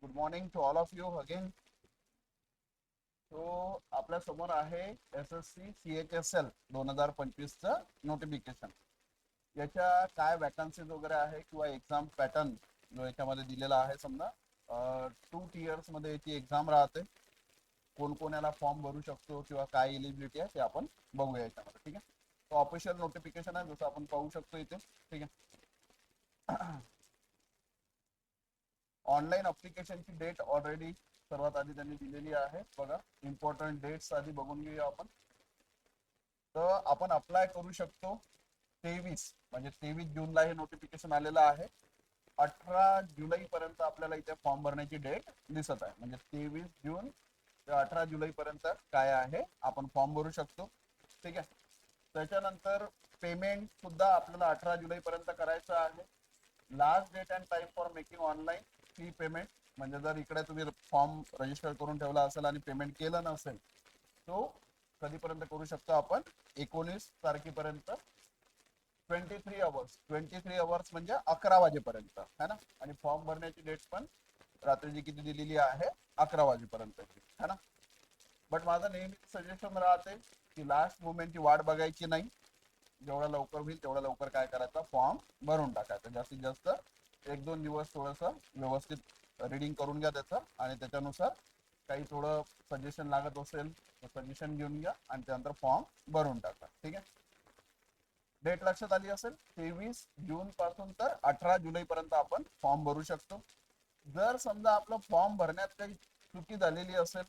Good morning to all of you again. तो आपल्या समोर आहे SSC CHSL 2025चं नोटिफिकेशन. याच्या काय वॅकन्सीज वगैरे आहे किंवा एक्झाम पॅटर्न जो याच्यामध्ये दिलेला आहे. समजा 2 मध्ये याची एक्झाम राहते. कोण कोण याला फॉर्म भरू शकतो किंवा काय एलिजिबिलिटी आहे ते आपण बघूया याच्यामध्ये. ठीक आहे. तो ऑफिशियल नोटिफिकेशन आहे जसं आपण पाहू शकतो इथे. ठीक आहे. ऑनलाईन अप्लिकेशनची डेट ऑलरेडी सर्वात आधी त्यांनी दिलेली आहे. बघा, इम्पॉर्टंट डेट्स आधी बघून घेऊया आपण. तर आपण अप्लाय करू शकतो 23 म्हणजे 23 जूनला हे नोटिफिकेशन आलेलं आहे. 18 जुलै पर्यंत आपल्याला इथे फॉर्म भरण्याची डेट दिसत आहे. म्हणजे 23 जून ते 18 जुलै पर्यंत काय आहे आपण फॉर्म भरू शकतो. ठीक आहे. त्याच्यानंतर पेमेंट सुद्धा आपल्याला 18 जुलै पर्यंत करायचं आहे. Last date and time for making online fee payment. म्हणजे जर इकडे तुम्ही फॉर्म रजिस्टर करून ठेवला असेल आणि पेमेंट केलं नसेल तो कधीपर्यंत करू शकतो आपण 19 तारखेपर्यंत. 23 आवर्स म्हणजे 11 वाजेपर्यंत है ना. आणि फॉर्म भरण्याची डेट पण रात्रीची किती दिलेली आहे 11 वाजेपर्यंत है ना. बट माझं नेहमी सजेशन राहते की लास्ट मोमेंटची वाट बघायची नाही. जेवढा लवकर होईल तेवढा लवकर काय करायचं फॉर्म भरून टाकायचं. जास्तीत जास्त 1-2 दिवस थोडंसं व्यवस्थित रिडिंग करून घ्या त्याचं आणि त्याच्यानुसार काही थोडं सजेशन लागत असेल तर सजेशन घेऊन घ्या आणि त्यानंतर फॉर्म भरून टाका. ठीक आहे. डेट लक्षात आली असेल 23 जून पासून तर 18 जुलै पर्यंत आपण फॉर्म भरू शकतो. जर समजा आपलं फॉर्म भरण्यात काही चुकी झालेली असेल,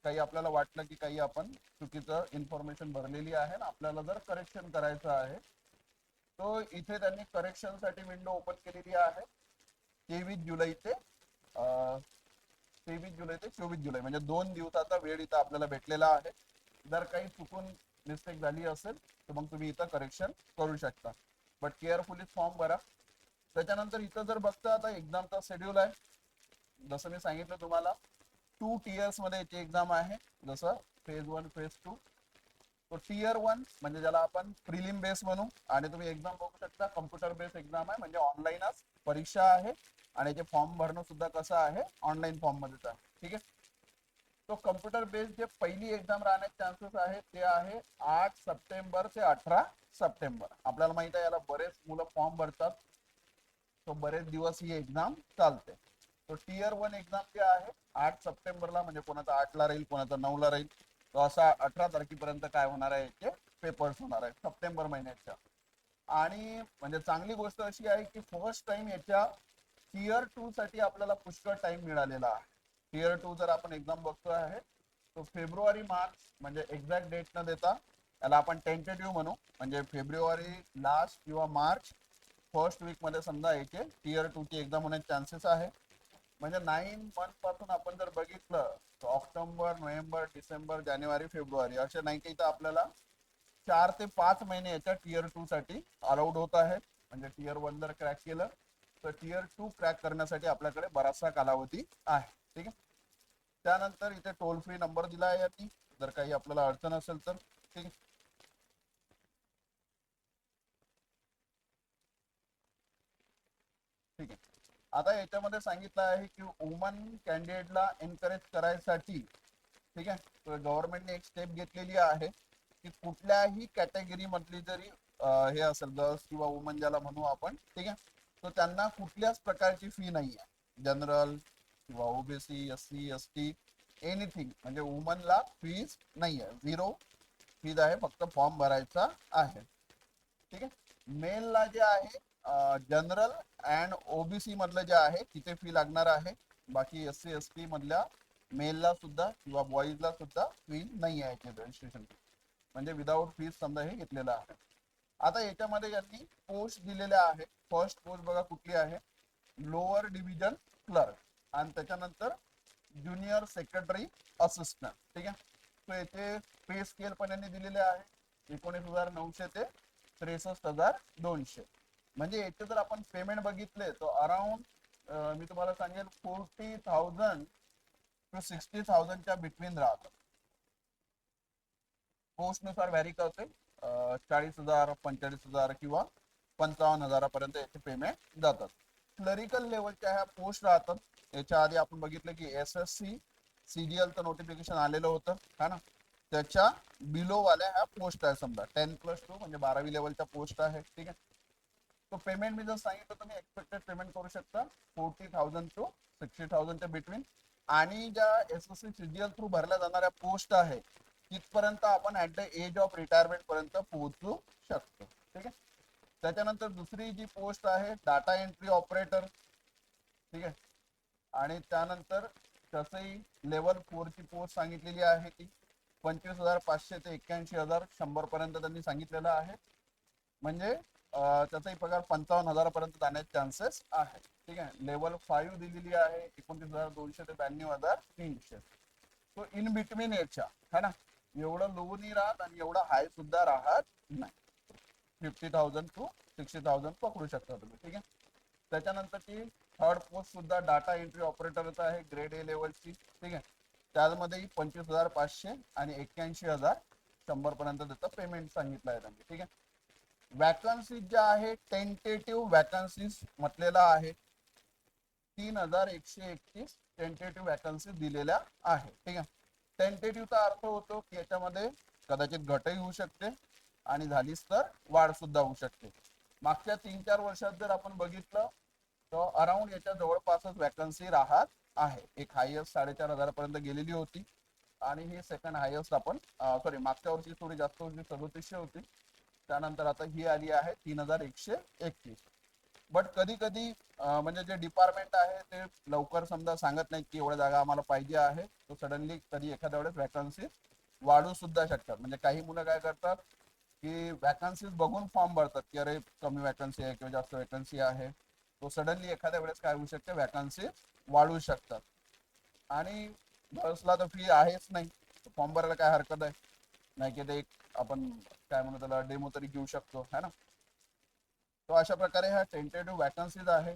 काही आपल्याला वाटलं की काही आपण चुकीचं इन्फॉर्मेशन भरलेली आहे ना, आपल्याला जर करेक्शन करायचं आहे तो इथे त्यांनी करेक्शनसाठी विंडो ओपन केलेली आहे. 23 जुलै ते 24 जुलै म्हणजे 2 दिवसाचा वेळ इथं आपल्याला भेटलेला आहे. जर काही चुकून मिस्टेक झाली असेल तर मग तुम्ही इथं करेक्शन करू शकता. बट केअरफुली फॉर्म भरा. त्याच्यानंतर इथं जर बघता आता एक्झामचा शेड्यूल आहे. जसं मी सांगितलं तुम्हाला 2 मध्ये याची एक्झाम आहे. जसं फेज 1 फेज 2. तो Tier 1 म्हणजे ज्याला आपण प्रिलिम बेस म्हणू. आणि तुम्ही एक्झाम बघू शकता कम्प्युटर बेस एक्झाम आहे. म्हणजे ऑनलाईनच परीक्षा आहे आणि याचे फॉर्म भरणं सुद्धा कसं आहे ऑनलाईन फॉर्म मध्येच आहे. ठीक आहे. तो कम्प्युटर बेस जे पहिली एक्झाम राहण्याचे चान्सेस आहे ते आहे 8 सप्टेंबर ते 18 सप्टेंबर. आपल्याला माहित आहे याला बरेच मुलं फॉर्म भरतात. तो बरेच दिवस ही एक्झाम चालते. तो Tier 1 एक्झाम जे आहे 8 सप्टेंबरला म्हणजे कोणाचा 8ला राहील कोणाचा 9ला राहील. तो असा 18 तारखेपर्यंत काय होणार आहे याचे पेपर्स होणार आहे सप्टेंबर महिन्याच्या. आणि म्हणजे चांगली गोष्ट अशी आहे की फर्स्ट टाइम याच्या Tier 2 साठी आपल्याला पुष्कळ टाइम मिळालेला आहे. Tier 2 जर आपण एक्झाम बघतो आहे तो फेब्रुवारी मार्च म्हणजे एक्झॅक्ट डेट न देता याला आपण टेंटेटिव्ह म्हणू. म्हणजे फेब्रुवारी लास्ट किंवा मार्च फर्स्ट वीक मध्ये समजा याचे Tier 2 ची एक्झाम होण्याचे चान्सेस आहे. म्हणजे 9 मंथ पासून आपण जर बघितलं तर ऑक्टोबर नोव्हेंबर डिसेंबर जानेवारी फेब्रुवारी असे नाही काही तर आपल्याला 4 ते 5 महिने याच्या Tier 2 साठी अलाउड होत आहे. म्हणजे Tier 1 जर क्रॅक केलं तर Tier 2 क्रॅक करण्यासाठी आपल्याकडे बराचसा कालावधी आहे. ठीक आहे. त्यानंतर इथे टोल फ्री नंबर दिला आहे यांनी जर काही आपल्याला अडचण असेल तर. ठीक आहे. ठीक आहे. आता याच्यामध्ये सांगितलं आहे की वुमन कॅन्डिडेटला एनकरेज करायसाठी ठीक आहे गव्हर्नमेंटने एक स्टेप घेतलेली आहे की कुठल्याही कॅटेगरी मधली जरी हे असेल गर्ल्स किंवा वुमन ज्याला म्हणू आपण. ठीक आहे. तर त्यांना कुठल्याच प्रकारची फी नाही आहे. जनरल किंवा OBC SC ST एनिथिंग म्हणजे वुमनला फीज नाही आहे. 0 फीज आहे. फक्त फॉर्म भरायचा आहे. ठीक आहे. मेलला जे आहे जनरल अँड OBC मधलं जे आहे तिथे फी लागणार आहे. बाकी SC ST मधल्या मेलला सुद्धा किंवा बॉईजला सुद्धा फी नाही आहे रजिस्ट्रेशन फी. म्हणजे विदाऊट फीज समजा हे घेतलेलं आहे. आता याच्यामध्ये यांनी पोस्ट दिलेल्या आहे. फर्स्ट पोस्ट बघा कुठली आहे लोअर डिव्हिजन क्लर्क आणि त्याच्यानंतर ज्युनियर सेक्रेटरी असिस्टंट. ठीक आहे. तो याचे पे स्केल पण यांनी दिलेले आहे 19,900 ते 63,200. म्हणजे याचे जर आपण पेमेंट बघितले तर अराउंड मी तुम्हाला सांगेल 40,000 टू 60,000च्या बिटवीन राहतं. पोस्टनुसार व्हॅरी करते. 40,000 45,000 किंवा 55,000पर्यंत याचे पेमेंट जातात. क्लरिकल लेवलच्या ह्या पोस्ट राहतात. याच्या आधी आपण बघितलं की SSC CGLचं नोटिफिकेशन आलेलं होतं हा ना, त्याच्या बिलो वाल्या ह्या पोस्ट आहे. समजा 10+2 म्हणजे 12वी लेवलच्या पोस्ट आहे. ठीक आहे. तो पेमेंट मी जर सांगितलं तुम्ही एक्सपेक्टेड पेमेंट करू शकता 40,000 to 60,000 च्या बिटवीन. आणि ज्या SSC CGL थ्रू भरल्या जाणाऱ्या पोस्ट आहे तिथपर्यंत आपण at the age of retirement पर्यंत पोहोचू शकतो. ठीक आहे. त्याच्यानंतर दुसरी जी पोस्ट आहे डाटा एंट्री ऑपरेटर. ठीक आहे. आणि त्यानंतर तसंही लेवल 4 ची पोस्ट सांगितलेली आहे ती 25,500 ते 81,100 पर्यंत त्यांनी सांगितलेलं आहे. म्हणजे त्याचाही पगार 55,000 पर्यंत जाण्याचे चान्सेस आहे. ठीक आहे. लेवल 5 दिलेली आहे 29,200 ते 92,300. तो इन बिटवीन याच्या है ना, एवढं लो नाही राहत आणि एवढं हाय सुद्धा राहत नाही. 50,000 to 60,000 पकडू शकता तुम्ही. ठीक आहे. त्याच्यानंतरची थर्ड पोस्ट सुद्धा डाटा एंट्री ऑपरेटरचा आहे ग्रेड A लेवलची. ठीक आहे. त्यामध्येही 25,500 आणि 81,100 पर्यंत त्याचं पेमेंट सांगितलं आहे त्यांनी. ठीक आहे. वॅकन्सी ज्या आहे टेंटेटिव्ह वॅकन्सीज म्हटलेला आहे 3,131 टेंटेटिव्ह वॅकन्सी दिलेल्या आहे. ठीक आहे. टेंटेटिव्हचा अर्थ होतो की याच्यामध्ये कदाचित घटही होऊ शकते आणि झालीच तर वाढ सुद्धा होऊ शकते. मागच्या 3-4 वर्षात जर आपण बघितलं तर अराउंड याच्या जवळपासच वॅकन्सी राहत आहे. एक हायएस्ट 4,500 पर्यंत गेलेली होती आणि ही सेकंड हायएस्ट आपण सॉरी मागच्या वर्षी थोडी जास्त होती 3700 होती. त्यानंतर आता ही आली आहे 3,131. बट कधी कधी म्हणजे जे डिपार्टमेंट आहे ते लवकर समजा सांगत नाहीत की एवढ्या जागा आम्हाला पाहिजे आहे, तो सडनली कधी एखाद्या वेळेस वॅकन्सी वाढू सुद्धा शकतात. म्हणजे काही मुलं काय करतात की वॅकन्सीज बघून फॉर्म भरतात की अरे कमी वॅकन्सी आहे किंवा जास्त वॅकन्सी आहे, तो सडनली एखाद्या वेळेस काय होऊ शकते वॅकन्सी वाढू शकतात. आणि गर्ल्सला तर फी आहेच नाही, फॉर्म भरायला काय हरकत आहे, नाही की ते एक आपण काय म्हणू त्याला डेमो तरी घेऊ शकतो है ना. तो अशा प्रकारे ह्या टेंटेटिव्ह वॅकन्सीज आहे.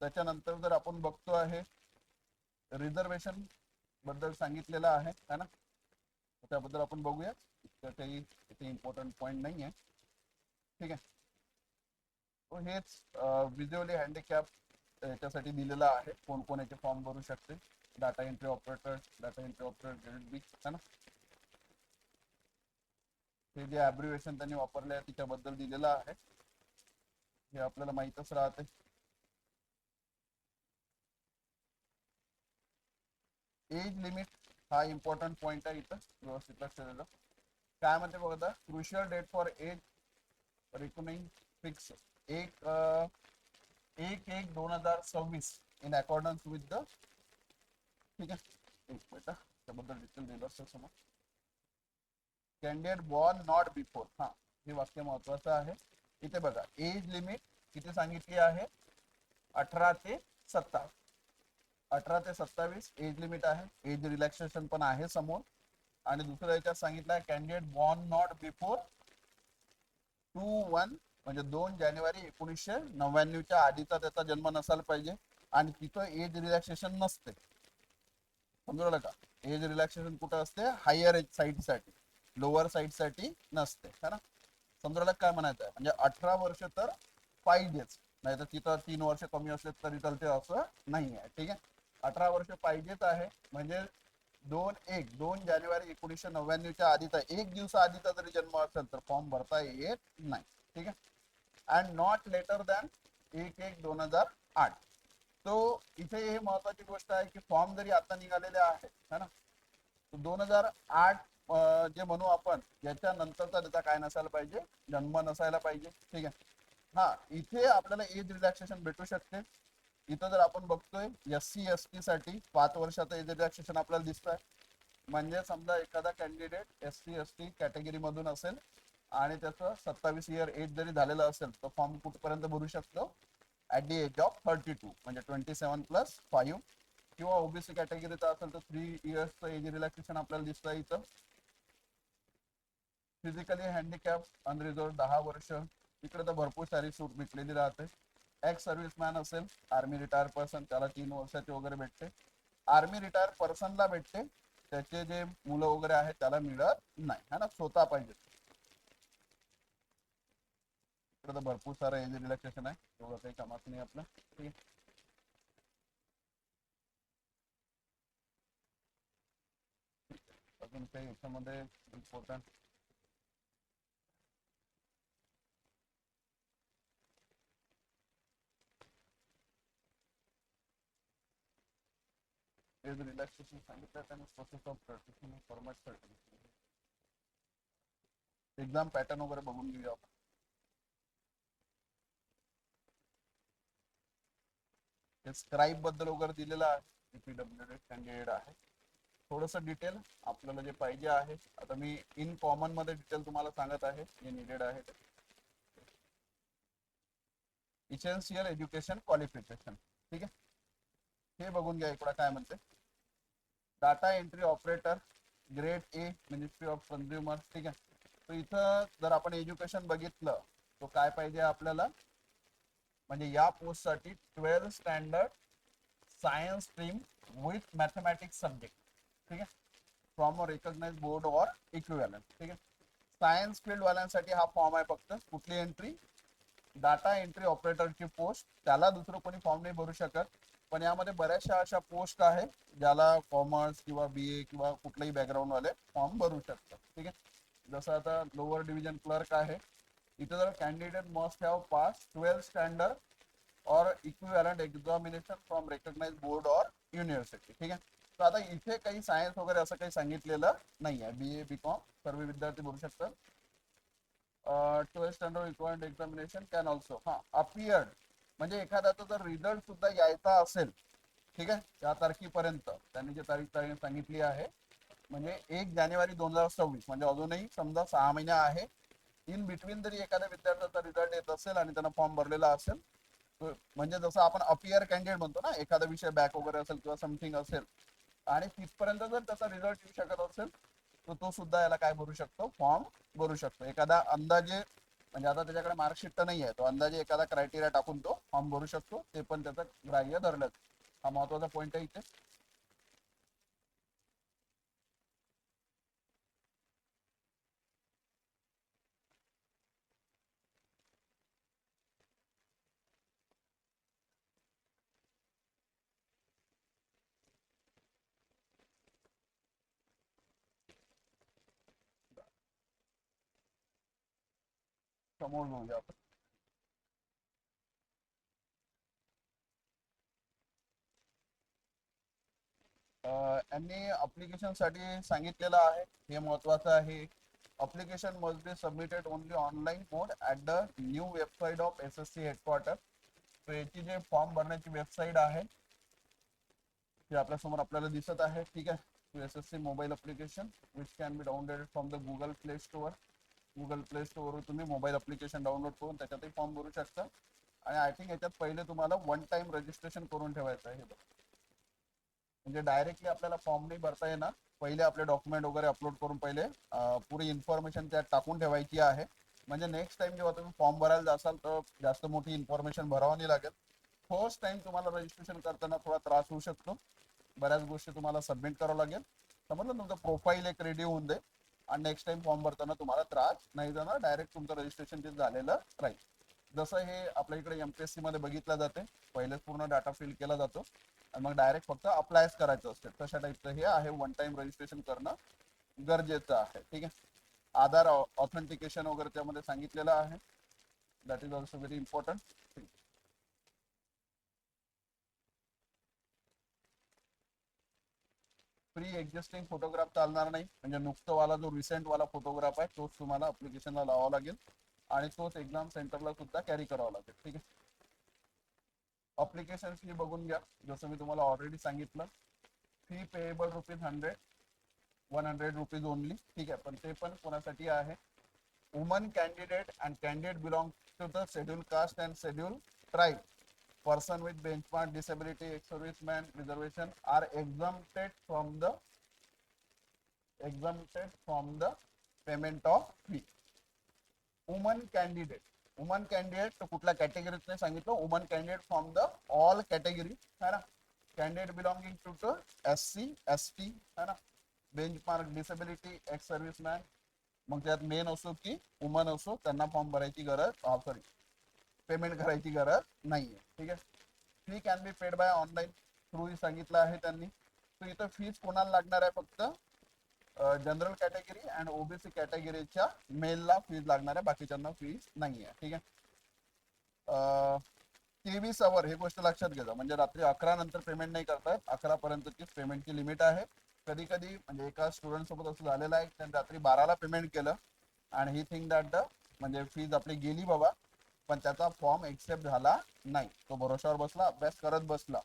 त्याच्यानंतर जर आपण बघतो आहे रिझर्वेशन बद्दल सांगितलेलं आहे है ना, त्याबद्दल आपण बघूया. काही इथे इम्पॉर्टंट पॉईंट नाही आहे. ठीक आहे. तो हेच व्हिज्युअली हँडिकॅप याच्यासाठी दिलेला आहे कोण कोण याचे फॉर्म भरू शकते. Data entry operator grade B है ना, हे जे ॲब्रिव्हिएशन त्यांनी वापरले आहे त्याच्याबद्दल दिलेलं आहे. हे आपल्याला माहीतच राहते. एज लिमिट हा इम्पॉर्टंट पॉइंट आहे इथं, व्यवस्थित लक्ष द्यायला. काय म्हणते बघा, crucial date for age recommend fix 1/1/2026 in accordance with the. ठीक आहे. एक मिनिट त्याबद्दल डिटेल दिलं असतं समोर. कॅन्डिडेट बॉर्न नॉट बिफोर, हा हे वाक्य महत्वाचं आहे. इथे बघा एज लिमिट किती सांगितली आहे 18 ते 27. 18 ते 27 एज लिमिट आहे. एज रिलॅक्सेशन पण आहे समोर. आणि दुसऱ्या याच्यात सांगितलं आहे कॅन्डिडेट बॉर्न नॉट बिफोर 2/1 म्हणजे 2 जानेवारी 1999च्या आधीचा त्याचा जन्म नसायला पाहिजे. आणि तिथं एज रिलॅक्सेशन नसते. समजलं का. एज रिलॅक्सेशन कुठं असते, हायर एज साईड साठी, लोअर साईड साठी नसते है ना. समजलं काय म्हणायचं आहे, म्हणजे 18 वर्ष तर पाहिजेच, नाही तर तिथं 3 वर्ष कमी असले तरी चालते असं नाही आहे. ठीक आहे. 18 वर्ष पाहिजेच आहे. म्हणजे 2 जानेवारी 1999च्या आधीचा, एक दिवसा आधीचा जरी जन्म असेल तर फॉर्म भरता येत नाही. ठीक आहे. And not later than 1/1/2008. तो इथे हे महत्वाची गोष्ट आहे की फॉर्म जरी आता निघालेले आहे है ना, 2008 जे म्हणू आपण याच्या नंतरचा त्याचा काय नसायला पाहिजे, जन्म नसायला पाहिजे. ठीक आहे. हा इथे आपल्याला एज रिलॅक्सेशन भेटू शकते. इथं जर आपण बघतोय SC/ST साठी 5 वर्षाचं एज रिलॅक्सेशन आपल्याला दिसत आहे. म्हणजे समजा एखादा कॅन्डिडेट SC/ST कॅटेगरी मधून असेल आणि त्याचं 27 इयर एज जरी झालेलं असेल तर फॉर्म कुठपर्यंत भरू शकतो, ऍट दी एज ऑफ 32 म्हणजे 27+5. किंवा ओबीसी कॅटेगरीचा असेल तर 3 इयर्सचं एज रिलॅक्सेशन आपल्याला दिसतं इथं. फिजिकली हँडिकॅप अनरिझर्व 10 वर्ष. इकडे तर भरपूर सारी सूट भेटलेली राहते. एक्स सर्व्हिसमॅन असेल, आर्मी रिटायर पर्सन, त्याला 3 वर्षाचे वगैरे भेटते. आर्मी रिटायर पर्सनला भेटते, त्याचे जे मुलं वगैरे आहेत त्याला मिळत नाही है ना, स्वतः पाहिजे. इकडे तर भरपूर सारं एज रिलॅक्सेशन आहे, एवढं काही कामात नाही आपलं. ठीक आहे. अजून काही याच्यामध्ये इम्पॉर्टंट एज रिलॅक्सेशन सांगितलं त्याने process of certification format certification exam pattern वगैरे बघून घेऊया आपण. स्क्राईब बद्दल वगैरे दिलेलं आहे, पीडब्ल्यूडी कॅन्डिडेट आहे. थोडंसं डिटेल आपल्याला जे पाहिजे आहे, आता मी इन कॉमन मध्ये डिटेल तुम्हाला सांगत आहे जे निडेड आहे. इसेन्शियल एज्युकेशन क्वालिफिकेशन, ठीक आहे. हे बघून घ्या इकडं काय म्हणते. Data entry operator grade A ministry of consumer, ठीक आहे. तर इथं जर आपण एज्युकेशन बघितलं तो काय पाहिजे आपल्याला, म्हणजे या पोस्टसाठी 12 standard science stream with mathematics subject, ठीक आहे, फ्रॉम अ रिकॉग्नाइज बोर्ड और इक्विव्हॅलंट, ठीक आहे. सायन्स फील्ड वाल्यांसाठी हा फॉर्म आहे फक्त. कुठली एंट्री, डाटा एंट्री ऑपरेटरची पोस्ट, त्याला दुसरं कोणी फॉर्म नाही भरू शकत. पण यामध्ये बऱ्याचशा अशा पोस्ट आहे ज्याला कॉमर्स किंवा BA किंवा कुठलाही बॅकग्राऊंड वाले फॉर्म भरू शकतात, ठीक आहे. जसं आता लोअर डिव्हिजन क्लर्क आहे, इथं जर candidate must have pass 12 standard और equivalent examination from recognise board और युनिव्हर्सिटी, ठीक आहे. तर आता इथे काही सायन्स वगैरे असं काही सांगितलेलं नाही आहे. BA BCom सर्व विद्यार्थी भरू शकतात. 12 standard equivalent examination can also appeared, म्हणजे एखाद्याचा जर रिझल्ट सुद्धा यायचा असेल, ठीक आहे, त्या तारखेपर्यंत त्यांनी जे तारीख सांगितली आहे, म्हणजे 1 जानेवारी 2026, म्हणजे अजूनही समजा 6 महिने आहे. इन बिटवीन जरी एखाद्या विद्यार्थ्याचा रिझल्ट येत असेल आणि त्यानं फॉर्म भरलेला असेल, म्हणजे जसं आपण अपियर कॅन्डिडेट म्हणतो ना, एखादा विषय बॅक वगैरे असेल किंवा समथिंग असेल आणि तिथपर्यंत जर त्याचा रिझल्ट येऊ शकत असेल, तर तो सुद्धा याला काय भरू शकतो, फॉर्म भरू शकतो. एखादा अंदाजे, म्हणजे आता त्याच्याकडे मार्कशीट तर नाही आहे, तो अंदाजे एखादा क्रायटेरिया टाकून तो फॉर्म भरू शकतो, ते पण त्याचं ग्राह्य धरलं. हा महत्वाचा पॉईंट आहे इथे. समोर घेऊया आपण. यांनी अप्लिकेशन साठी सांगितलेलं आहे, हे महत्वाचं आहे. Application must be submitted only online mode at the new website of SSC headquarter. तर याची जे फॉर्म भरण्याची वेबसाईट आहे ते आपल्यासमोर आपल्याला दिसत आहे, ठीक आहे. SSC mobile application which can be downloaded from the Google Play Store. Google Play स्टोअरवर तुम्ही मोबाईल अप्लिकेशन डाउनलोड करून त्याच्यातही फॉर्म भरू शकता. आणि आय थिंक याच्यात पहिले तुम्हाला 1 टाइम रजिस्ट्रेशन करून ठेवायचं आहे. म्हणजे डायरेक्टली आपल्याला फॉर्म नाही भरता येणार, पहिले आपले डॉक्युमेंट वगैरे अपलोड करून पहिले पुरी इन्फॉर्मेशन त्यात टाकून ठेवायची आहे. म्हणजे नेक्स्ट टाइम जेव्हा तुम्ही फॉर्म भरायला जासाल तर जास्त मोठी इन्फॉर्मेशन भरावं नाही लागेल. फर्स्ट टाइम तुम्हाला रजिस्ट्रेशन करताना थोडा त्रास होऊ शकतो, बऱ्याच गोष्टी तुम्हाला सबमिट करावं लागेल. समजलं, तुमचं प्रोफाईल एक रेडी होऊन दे आणि नेक्स्ट टाइम फॉर्म भरताना तुम्हाला त्रास नाही जाणार, डायरेक्ट तुमचं रजिस्ट्रेशन ते झालेलं राहील. जसं हे आपल्या इकडे MPSC मध्ये बघितलं जाते, पहिलेच पूर्ण डाटा फिल केला जातो आणि मग डायरेक्ट फक्त अप्लायच करायचं असते, तशा टाईपचं हे आहे. 1 टाइम रजिस्ट्रेशन करणं गरजेचं आहे, ठीक आहे. आधार ऑथेंटिकेशन वगैरे त्यामध्ये सांगितलेलं आहे, that is also very important. Pre existing photograph चालणार नाही, म्हणजे नुकतं वाला जो रिसेंट वाला फोटोग्राफ आहे तोच तुम्हाला अप्लिकेशनला लावावा लागेल आणि तोच एक्झाम सेंटरला सुद्धा कॅरी करावा लागेल, ठीक आहे. अप्लिकेशन फी बघून घ्या, जसं मी तुम्हाला ऑलरेडी सांगितलं. फी पेएबल ₹100, 100 ओनली, ठीक आहे. पण ते पण कोणासाठी आहे, woman candidate and candidate belong to the schedule caste and schedule tribe, person with benchmark disability, ex-serviceman reservation are exempted from the payment of fee. Woman candidate तर कुठल्या कॅटेगरीत नाही सांगितलं, woman candidate from the all category है ना. Candidate belonging to SC ST है ना, benchmark disability, ex serviceman, मग त्यात मेन असो की वुमन असो त्यांना फॉर्म भरायची गरज सॉरी पेमेंट करायची गरज नाहीये. ठीक आहे. Fee can be paid by online through सांगितलं आहे त्यांनी. तर इथं फीज कोणाला लागणार आहे? फक्त जनरल कॅटेगरी अँड ओबीसी कॅटेगरीच्या मेलला फीज लागणार आहे, बाकीच्यांना फीज नाही आहे. ठीक आहे. 23 आवर ही गोष्ट लक्षात घ्या, म्हणजे रात्री 11 नंतर पेमेंट नाही करतायत, 11 पर्यंतची पेमेंटची लिमिट आहे. कधी कधी म्हणजे एका स्टुडंट सोबत असं झालेलं आहे, त्यांनी रात्री 12ला पेमेंट केलं आणि ही थिंक दॅट द म्हणजे फीज आपली गेली बाबा, पण त्याचा फॉर्म एक्सेप्ट झाला नाही. तो भरोशावर बसला, अभ्यास करत बसला,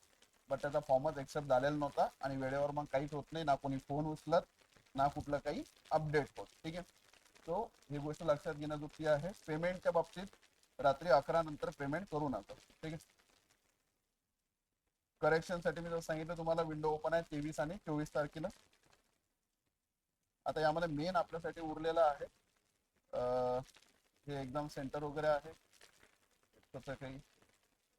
बट त्याचा फॉर्मच एक्सेप्ट झालेला नव्हता आणि वेळेवर मग काहीच होत नाही, ना कोणी फोन उचलत ना कुठलं काही अपडेट होत. ठीक आहे. सो ही गोष्ट लक्षात घेणं चुकी आहे. पेमेंटच्या बाबतीत रात्री 11 नंतर पेमेंट करू नका. ठीक आहे. करेक्शन साठी मी जर सांगितलं तुम्हाला, विंडो ओपन आहे 23 आणि 24 तारखेला. आता यामध्ये मेन आपल्यासाठी उरलेलं आहे हे एक्झाम सेंटर वगैरे आहे तसं काही.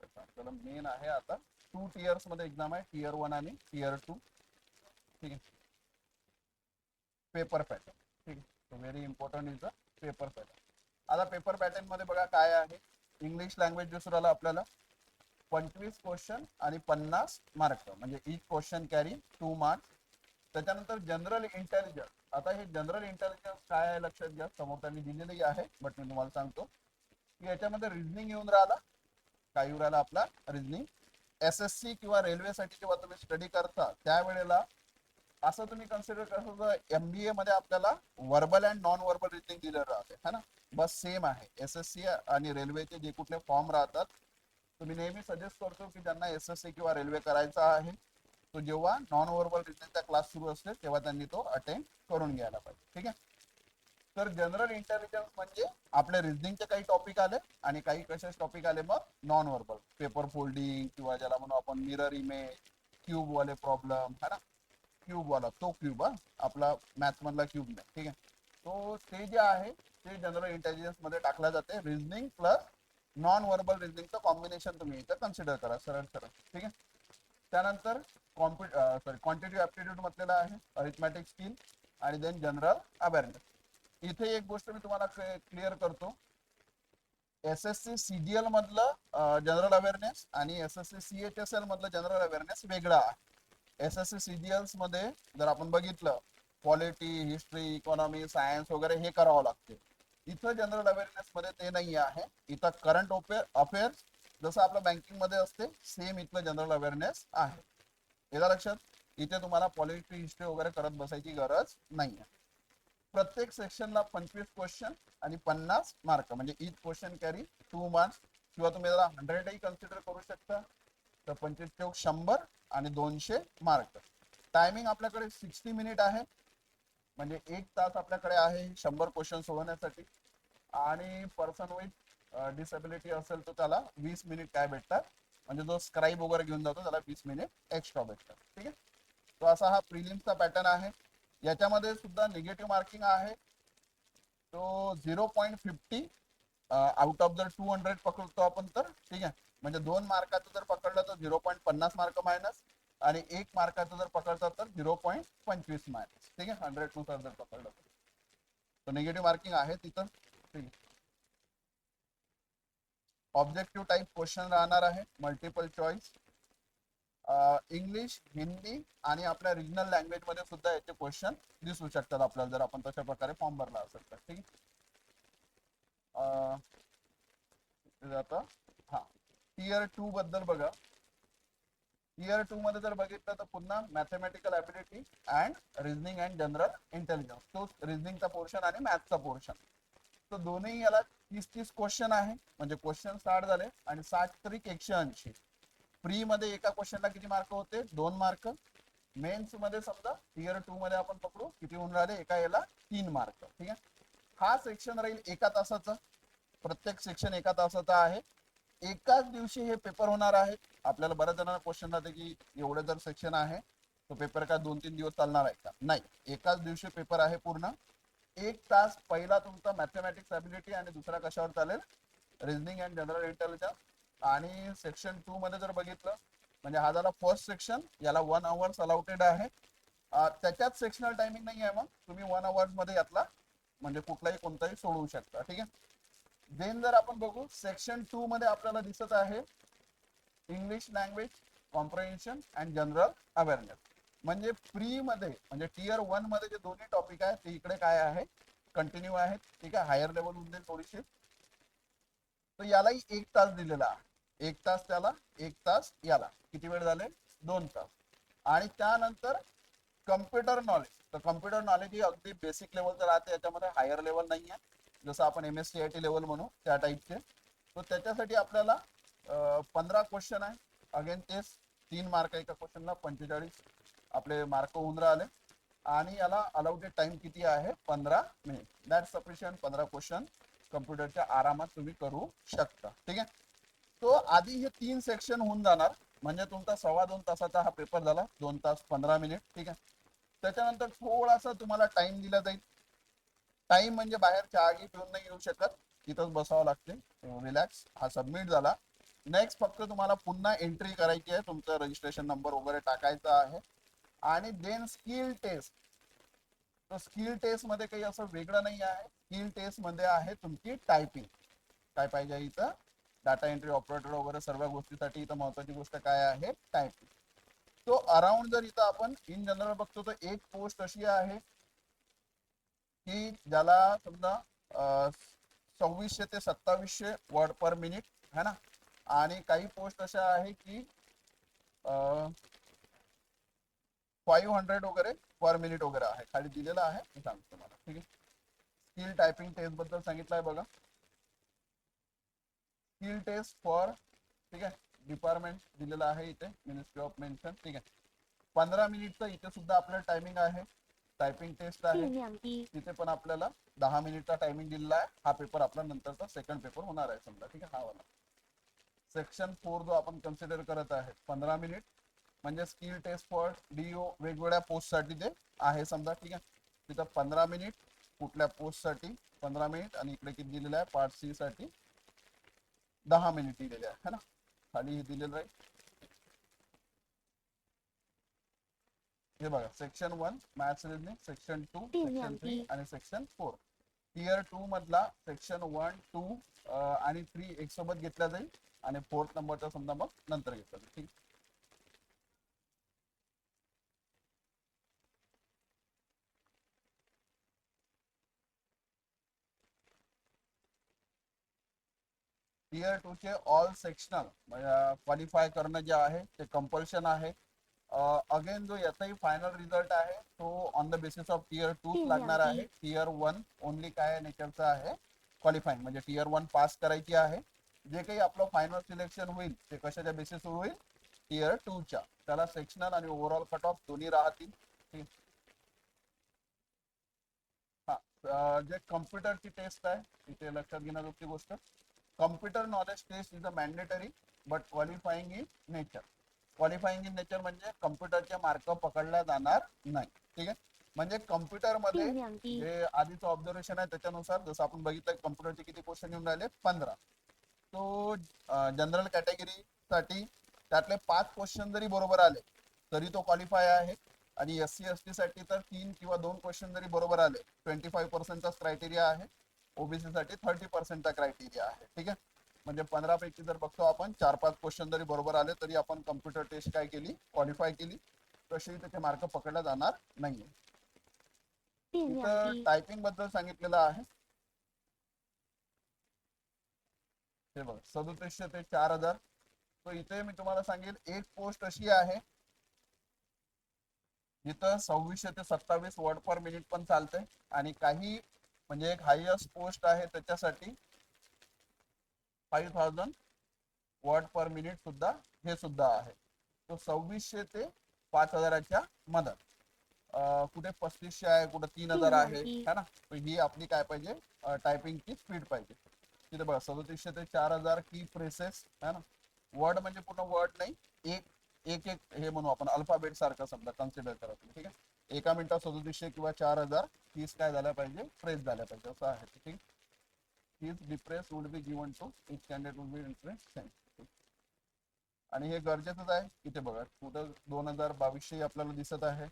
आपल्याला मेन आहे आता 2 टियर्स मध्ये एक्झाम आहे, टियर 1 आणि टियर 2. ठीक आहे. Paper pattern. ठीक आहे. Very important is the paper pattern. आता पेपर पॅटर्न मध्ये बघा काय आहे. इंग्लिश लँग्वेज दिसून आलं आपल्याला, 25 क्वेश्चन आणि 50 मार्क, म्हणजे इच क्वेश्चन कॅरी 2 मार्क्स. त्याच्यानंतर जनरल इंटेलिजन्स. आता हे जनरल इंटेलिजन्स काय आहे लक्षात घ्या, समोर त्यांनी दिलेली आहे, बट मी तुम्हाला सांगतो की याच्यामध्ये रिझनिंग येऊन राहिला. काय येऊन राहिला आपला? रिझनिंग. SSC किंवा रेल्वेसाठी जेव्हा तुम्ही स्टडी करता त्यावेळेला असं तुम्ही कन्सिडर करता, MBA मध्ये आपल्याला verbal and non verbal reasoning दिलं राहते है ना. बस सेम आहे. SSC आणि रेल्वेचे जे कुठले फॉर्म राहतात, तुम्ही नेहमी सजेस्ट करतो की ज्यांना SSC किंवा रेल्वे करायचा आहे तो जेव्हा नॉन वर्बल रिझनिंगचा क्लास सुरू असते तेव्हा त्यांनी तो अटेंड करून घ्यायला पाहिजे. ठीक आहे. तर जनरल इंटेलिजन्स म्हणजे आपले रिझनिंगचे काही टॉपिक आले आणि काही कसे टॉपिक आले मग नॉन वर्बल, पेपर फोल्डिंग किंवा ज्याला म्हणू आपण मिरर इमेज, क्यूब वाले प्रॉब्लेम है ना. क्यूब वाला तो क्यूब आपला मॅथ्स मधला क्यूब नाही. ठीक आहे. तो ते जे आहे ते जनरल इंटेलिजन्स मध्ये टाकला जाते. रिझनिंग प्लस नॉन वर्बल रिझनिंगचं कॉम्बिनेशन तुम्ही इथं कन्सिडर करा सरळ सरळ. ठीक आहे. त्यानंतर क्वांटिटी ऍप्टिट्यूड म्हटलेला आहे, अरिथमॅटिक स्किल आणि देन जनरल अवेअरनेस. इथे एक गोष्ट मी तुम्हाला क्लिअर करतो, SSC CGL मधलं जनरल अवेअरनेस आणि SSC CHSL मधलं जनरल अवेअरनेस वेगळं आहे. SSC CGL मध्ये जर आपण बघितलं पॉलिटी, हिस्ट्री, इकॉनॉमी, सायन्स वगैरे हे करावं लागते. इथं जनरल अवेअरनेस मध्ये ते नाही आहे. इथं करंट अफेअर्स जसं आपलं बँकिंग मध्ये असते सेम इथलं जनरल अवेअरनेस आहे. याला लक्षात, इथे तुम्हाला पॉलिटी, हिस्ट्री वगैरे करत बसायची गरज नाही आहे. प्रत्येक सेक्शनला 25 क्वेश्चन आणि 50 मार्क, म्हणजे इच क्वेश्चन कॅरी 2 मार्क्स, किंवा तुम्ही त्याला 100 ही कन्सिडर करू शकता. तर 25 चौक 100 आणि 200 मार्क. टायमिंग आपल्याकडे 60 मिनिट आहे, म्हणजे 1 तास आपल्याकडे आहे 100 क्वेश्चन सोडवण्यासाठी. आणि पर्सन विथ डिसेबिलिटी असेल तर त्याला 20 मिनिट काय भेटतात, म्हणजे जो स्क्राईब वगैरे घेऊन जातो त्याला 20 मिनिट एक्स्ट्रा भेटतात. ठीक आहे. तो असा हा प्रिलिम्सचा पॅटर्न आहे. याच्यामध्ये सुद्धा निगेटिव्ह मार्किंग आहे, तो 0.50 आउट ऑफ जर 200 पकडतो आपण तर. ठीक आहे. म्हणजे 2 मार्काचं जर पकडलं तर 0.50 मार्क मायनस, आणि 1 मार्काचं जर पकडतात तर 0.25 मायनस. ठीक आहे. 100 नुसार जर पकडलं तर निगेटिव्ह मार्किंग आहे तिथं. ठीक आहे. ऑब्जेक्टिव्ह टाइप क्वेश्चन राहणार आहे, मल्टिपल चॉईस. इंग्लिश, हिंदी आणि आपल्या रिजनल लँग्वेज मध्ये सुद्धा याचे क्वेश्चन दिसू शकतात आपल्याला, जर आपण तशा प्रकारे फॉर्म भरला असेल तर. ठीक आहे. आता हा टियर 2 बद्दल बघा. टियर 2 मध्ये जर बघितलं तर पुन्हा mathematical ability and reasoning and general intelligence, तो रिझनिंगचा पोर्शन आणि मॅथचा पोर्शन. तर दोन्ही याला 30-30 क्वेश्चन आहे, म्हणजे क्वेश्चन 60 झाले आणि 60 त्रिक 180. प्री मध्ये एका क्वेश्चनला किती मार्क होते? 2 मार्क. मेन्स मध्ये समजा टियर 2 मध्ये आपण पकडू किती होऊन राहिले, एका याला 3 मार्क. ठीक आहे. हा सेक्शन राहील एका तासाचा, प्रत्येक सेक्शन एका तासाचा आहे. एकाच दिवशी हे पेपर होणार आहे. आपल्याला बऱ्याच जणांना क्वेश्चन राहते की एवढे जर सेक्शन आहे तो पेपर काय 2-3 दिवस चालणार आहे का? नाही, एकाच दिवशी पेपर आहे पूर्ण. 1 तास पहिला तुमचा मॅथमॅटिक्स ॲबिलिटी आणि दुसरा कशावर चालेल? Reasoning and general intelligence. आणि सेक्शन 2 मध्ये जर बघितलं म्हणजे हा झाला फर्स्ट सेक्शन, याला 1 आवर्स अलाउटेड आहे. त्याच्यात सेक्शनल टायमिंग नाही आहे, मग तुम्ही 1 आवर्स मध्ये यातला म्हणजे कुठलाही कोणताही सोडवू शकता. ठीक आहे. देन जर आपण बघू सेक्शन 2 मध्ये आपल्याला दिसत आहे English language comprehension and general awareness. म्हणजे प्री मध्ये म्हणजे टियर 1 मध्ये जे दोन्ही टॉपिक आहेत ते इकडे काय आहे कंटिन्यू आहेत. ठीक आहे. हायर लेवल होऊन थोडीशी. तर यालाही 1 तास दिलेला आहे. 1 तास त्याला 1 तास याला. किती वेळ झाले 2 तास. आणि त्यानंतर कम्प्युटर नॉलेज. तर कम्प्युटर नॉलेज ही अगदी बेसिक लेवलचं राहते. याच्यामध्ये हायर लेवल नाही आहे. जसं आपण MSCIT लेवल म्हणू त्या टाईपचे. तर त्याच्यासाठी आपल्याला 15 क्वेश्चन आहे. अगेन तेच 3 मार्क एका क्वेश्चनला 45 आपले मार्क होऊन राहिले. आणि याला अलाउडेड टाइम किती आहे 15 मिनिट. That sufficient. 15 क्वेश्चन कम्प्युटरच्या आरामात तुम्ही करू शकता. ठीक आहे. तो आधी हे 3 सेक्शन होऊन जाणार. म्हणजे तुमचा 2.25 तासाचा हा पेपर झाला. 2 तास 15 मिनिट. ठीक आहे. त्याच्यानंतर थोडासा तुम्हाला टाइम दिला जाईल. टाइम म्हणजे बाहेर चहा पिऊन नाही येऊ शकत. तिथंच बसावं लागते. रिलॅक्स. हा सबमिट झाला. नेक्स्ट फक्त तुम्हाला पुन्हा एंट्री करायची आहे. तुमचं रजिस्ट्रेशन नंबर वगैरे टाकायचा आहे. आणि देन स्किल टेस्ट. तर स्किल टेस्ट मध्ये काही असं वेगळं नाही आहे. स्किल टेस्ट मध्ये आहे तुमची टायपिंग. काय पाहिजे इथं डाटा एंट्री ऑपरेटर वगैरे सर्व गोष्टीसाठी इथं महत्वाची गोष्ट काय आहे टायपिंग. तो अराउंड जर इथं आपण इन जनरल बघतो तर एक पोस्ट अशी आहे की ज्याला समजा 2600 ते 2700 वर्ड पर मिनिट है ना. आणि काही पोस्ट अशा आहे की 500 वगैरे पर मिनिट वगैरे आहे. खाली दिलेलं आहे मी सांगतो तुम्हाला. ठीक आहे. स्किल टायपिंग टेस्ट बद्दल सांगितलंय बघा. स्किल टेस्ट फॉर ठीक आहे डिपार्टमेंट दिलेला आहे इथे मिनिस्ट्री ऑफ मेन्शन. ठीक आहे. 15 मिनिटचं इथे सुद्धा आपलं टायमिंग आहे. टायपिंग टेस्ट आहे तिथे पण आपल्याला 10 मिनिटचा टायमिंग दिलेला आहे. हा पेपर आपला नंतरचा सेकंड पेपर होणार आहे समजा. ठीक आहे. हा वाला सेक्शन 4 जो आपण कन्सिडर करत आहे 15 मिनिट म्हणजे स्किल टेस्ट फॉर DO वेगवेगळ्या पोस्ट साठी ते आहे समजा. ठीक आहे. तिथं 15 मिनिट कुठल्या पोस्ट साठी 15 मिनिट आणि इकडे किती दिलेलं आहे पार्ट C साठी 10 मिनिट दिलेले आहे है ना. खाली हे दिलेलं आहे. हे बघा section 1 maths reasoning, section 2 section 3 आणि सेक्शन 4. टियर 2 मधला सेक्शन 1 2 आणि 3 एक सोबत घेतला जाईल आणि 4th नंबरचा समजा मग नंतर घेतला जाईल. ठीक. टियर 2 चे ऑल सेक्शनल क्वालिफाय करणं जे आहे ते कंपल्शन आहे. अगेन जो याचाही फायनल रिझल्ट आहे तो on the basis of tier 2 लागणार आहे. टियर 1 ओनली काय नेचरचा आहे क्वालिफाईंग म्हणजे टियर 1 पास करायची आहे. जे काही आपलं फायनल सिलेक्शन होईल ते कशाच्या बेसिसवर होईल टियर 2 च्या. त्याला सेक्शनल आणि ओव्हरऑल कट ऑफ दोन्ही राहतील. हा जे कम्प्युटरची टेस्ट आहे इथे लक्षात घेण्याजोगती गोष्ट. Computer knowledge test is a mandatory but qualifying in nature. Qualifying in nature म्हणजे कम्प्युटरचे मार्क पकडला जाणार नाही. ठीक आहे. म्हणजे कम्प्युटर मध्ये जे आधीचं ऑब्झर्वेशन आहे त्याच्यानुसार जसं आपण बघितलं कम्प्युटरचे किती क्वेश्चन येऊन राहिले 15. तो जनरल कॅटेगरी साठी त्यातले 5 क्वेश्चन जरी बरोबर आले तरी तो क्वालिफाय आहे. आणि SC ST साठी तर 3 किंवा 2 क्वेश्चन जरी बरोबर आले 25% क्रायटेरिया आहे. OBC साठी 30% क्रायटेरिया आहे. ठीक आहे. म्हणजे 15 पैकी जर बघतो आपण 4-5 क्वेश्चन जरी बरोबर आले तरी आपण कम्प्युटर टेस्ट काय केली क्वालिफाय केली. तशी त्याचे मार्क पकडला जाणार नाहीये. इथं टायपिंग बद्दल सांगितलेलं आहे. हे बघ 3700 ते 4000. तो इथे मी तुम्हाला सांगेल एक पोस्ट अशी आहे जिथं 2600 ते 27 वर्ड पर मिनिट पण चालते. आणि काही म्हणजे एक हायएस्ट पोस्ट आहे त्याच्यासाठी 5000 वर्ड पर मिनिट सुद्धा हे सुद्धा आहे. तो 2600 ते 5000च्या मध्ये. कुठे 3500 आहे कुठे 3000 आहे है ना. ही आपली काय पाहिजे टायपिंगची स्पीड पाहिजे. तिथे बघा 3700 ते 4000 की प्रेसेस है ना. वर्ड म्हणजे पूर्ण वर्ड नाही एक एक एक हे म्हणू आपण अल्फाबेट सारखं समजा कन्सिडर करत. ठीक आहे. एका मिनिटात 3700 किंवा 4000 कीज काय झाल्या पाहिजे प्रेस झाल्या पाहिजे असं आहे. ठीक. Keys depress would be given to each candidate would be interest. आणि हे गरजेचंच आहे. इथे बघा कुठं 2022 आपल्याला दिसत आहे.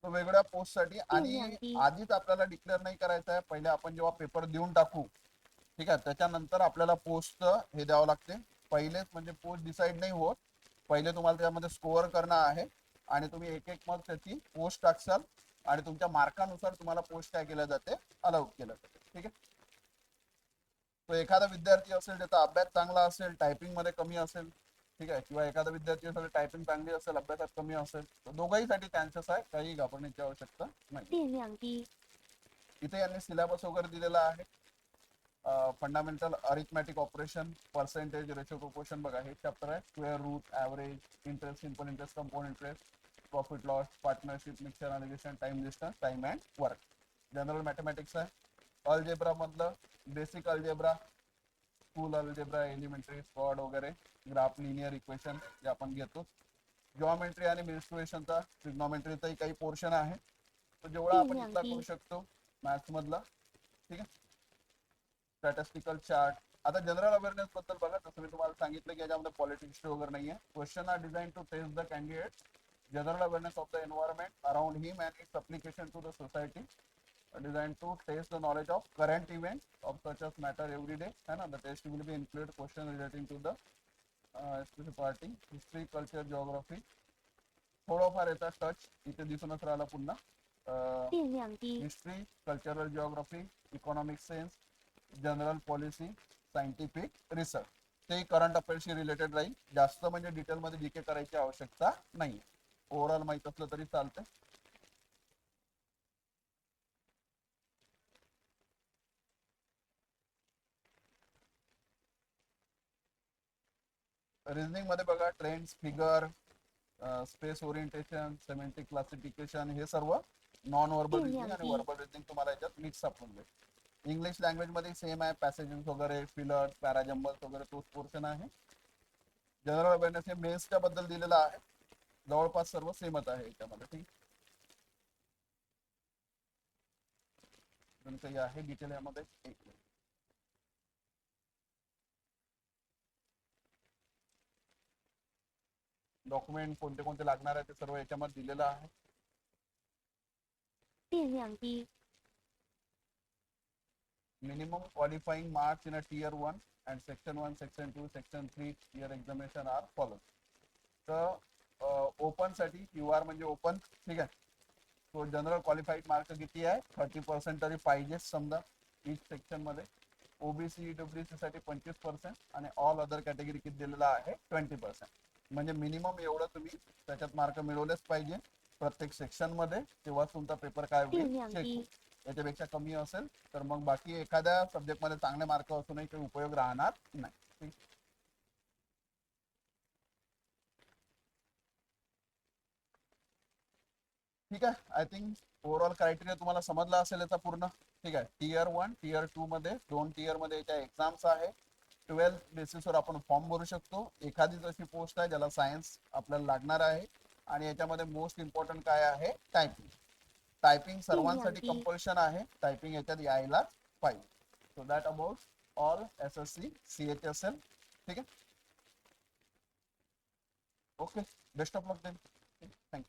तो वेगवेगळ्या पोस्टसाठी, आणि 电量低， आधीच आपल्याला डिक्लेअर नाही करायचं आहे. पहिले आपण जेव्हा पेपर देऊन टाकू, ठीक आहे, त्याच्यानंतर आपल्याला पोस्ट हे द्यावं लागते. पहिलेच म्हणजे पोस्ट डिसाईड नाही होत, पहिले तुम्हाला त्यामध्ये स्कोअर करणं आहे, आणि तुम्ही एक एक मग त्याची पोस्ट टाकशाल, आणि तुमच्या मार्कानुसार तुम्हाला पोस्ट काय केल्या जाते, अलाउड केलं जाते. ठीक आहे. तो एखादा विद्यार्थी असेल ज्याचा अभ्यास चांगला असेल, टायपिंग मध्ये कमी असेल, ठीक आहे, किंवा एखादा विद्यार्थी असेल टायपिंग चांगली असेल, अभ्यासात कमी असेल, तर दोघाही साठी चान्सेस आहे, काही घाबरण्याची आवश्यकता नाही. 电量低， इथे यांनी सिलेबस वगैरे दिलेला आहे. Fundamental arithmetic operation, percentage, ratio, proportion बघा, हे चॅप्टर आहे. Square root, average, interest, simple interest, compound interest, profit loss, partnership, mixer analysis, time distance, time and work. General mathematics आहे. अल्जेब्रा मधलं basic algebra, school algebra, elementary, squad वगैरे, graph, linear equation जे आपण घेतो. Geometry आणि मेन्स्ट्रुएशनचा, ट्रिग्नॉमेट्रीचाही काही portion आहे, तो जेवढा 电 आपण 量 इथला 低 करू， शकतो मॅथ्स मधला. ठीक आहे. Statistical chart. आता जनरल अवेअरनेस बद्दल बघा, जसं मी तुम्हाला सांगितलं की याच्यामध्ये पॉलिटिक्स वगैरे नाहीये. Question are design to test the candidate general awareness of the environment around him and its application to the society, designed to test the knowledge of current events of such as matter every day, है ना. The test will be include question relating to the specific party, history, culture, geography. थोडंफार याचा touch इथे दिसूनच राहिला पुन्हा. 电量低， history, cultural geography, economic sense, general policy, scientific research, ते current अफेअर्सशी रिलेटेड राहील. जास्त म्हणजे डिटेलमध्ये जीके करायची आवश्यकता नाही. ओव्हरऑल माहित असलं तरी चालतं. रिझनिंग मध्ये बघा, trends, figure, space orientation, semantic classification, हे सर्व नॉन वर्बल रिझनिंग आणि वर्बल रिझनिंग तुम्हाला याच्यात मिक्स सापडून जाईल. इंग्लिश लँग्वेज मध्ये सेम आहे. पॅसेजेस वगैरे, फिलर, पॅराजम्बल्स वगैरे तोच पोर्शन आहे. जनरल अवेअरनेस हे मेन्सच्या बद्दल दिलेला आहे, जवळपास सर्व सेमच आहे याच्यामध्ये. ठीक, काही आहे डिटेल यामध्ये. डॉक्युमेंट कोणते कोणते लागणार आहे ते सर्व याच्यामध्ये दिलेलं आहे. 电量低， minimum qualifying marks in a tier 1 and section 1, section 2, section 3 tier examination are followed. तर ओपन साठी क्यूआर म्हणजे ओपन, ठीक आहे. तो जनरल क्वालिफाईड मार्क किती आहे, 30% तरी पाहिजे समजा ईच सेक्शन मध्ये. ओबीसी, ईडब्ल्यूसी साठी 25% आणि ऑल अदर कॅटेगरी किती दिलेला आहे, 20%. म्हणजे मिनिमम एवढं तुम्ही त्याच्यात मार्क मिळवलेच पाहिजे प्रत्येक सेक्शन मध्ये, तेव्हाच तुमचा पेपर काय होईल, 电量 चेक 低 होईल. याच्यापेक्षा कमी असेल तर मग बाकी एखाद्या सब्जेक्ट मध्ये चांगले मार्क असूनही काही उपयोग राहणार नाही. ठीक आहे. आय थिंक ओव्हरऑल क्रायटेरिया तुम्हाला समजला असेल याचा पूर्ण. ठीक आहे. टियर 1, टियर 2 मध्ये, 2 टियर मध्ये याच्या एक्झाम्स आहे. 12 बेसिसवर आपण फॉर्म भरू शकतो. एखादी अशी पोस्ट आहे ज्याला सायन्स आपल्याला लागणार आहे, आणि याच्यामध्ये मोस्ट इम्पॉर्टंट काय आहे, टायपिंग. टायपिंग सर्वांसाठी कंपल्शन आहे, टायपिंग याच्यात यायलाच पाहिजे. So that about all SSC CHSL. ठीक आहे. Okay, best of luck then. Thank you.